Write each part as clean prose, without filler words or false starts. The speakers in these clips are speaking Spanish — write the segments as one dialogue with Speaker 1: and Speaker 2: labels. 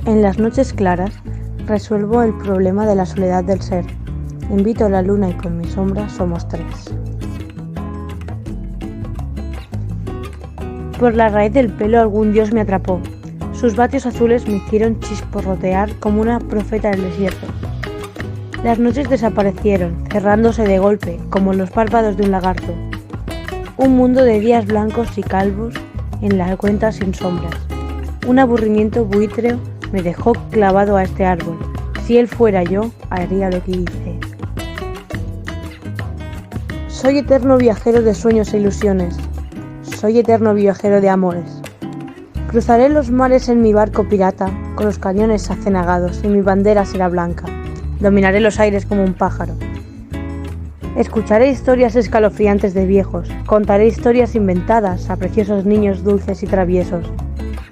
Speaker 1: En las noches claras, resuelvo el problema de la soledad del ser. Invito a la luna y con mi sombra somos tres. Por la raíz del pelo algún dios me atrapó. Sus vatios azules me hicieron chisporrotear como una profeta del desierto. Las noches desaparecieron, cerrándose de golpe, como los párpados de un lagarto. Un mundo de días blancos y calvos en la cuenta sin sombras. Un aburrimiento buitreo me dejó clavado a este árbol. Si él fuera yo, haría lo que hice. Soy eterno viajero de sueños e ilusiones. Soy eterno viajero de amores. Cruzaré los mares en mi barco pirata, con los cañones acenagados, y mi bandera será blanca. Dominaré los aires como un pájaro. Escucharé historias escalofriantes de viejos, contaré historias inventadas a preciosos niños dulces y traviesos,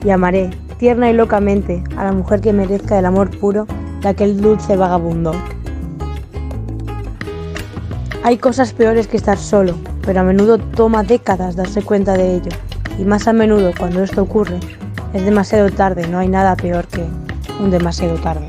Speaker 1: y amaré, tierna y locamente, a la mujer que merezca el amor puro de aquel dulce vagabundo. Hay cosas peores que estar solo, pero a menudo toma décadas darse cuenta de ello, y más a menudo cuando esto ocurre, es demasiado tarde, no hay nada peor que un demasiado tarde.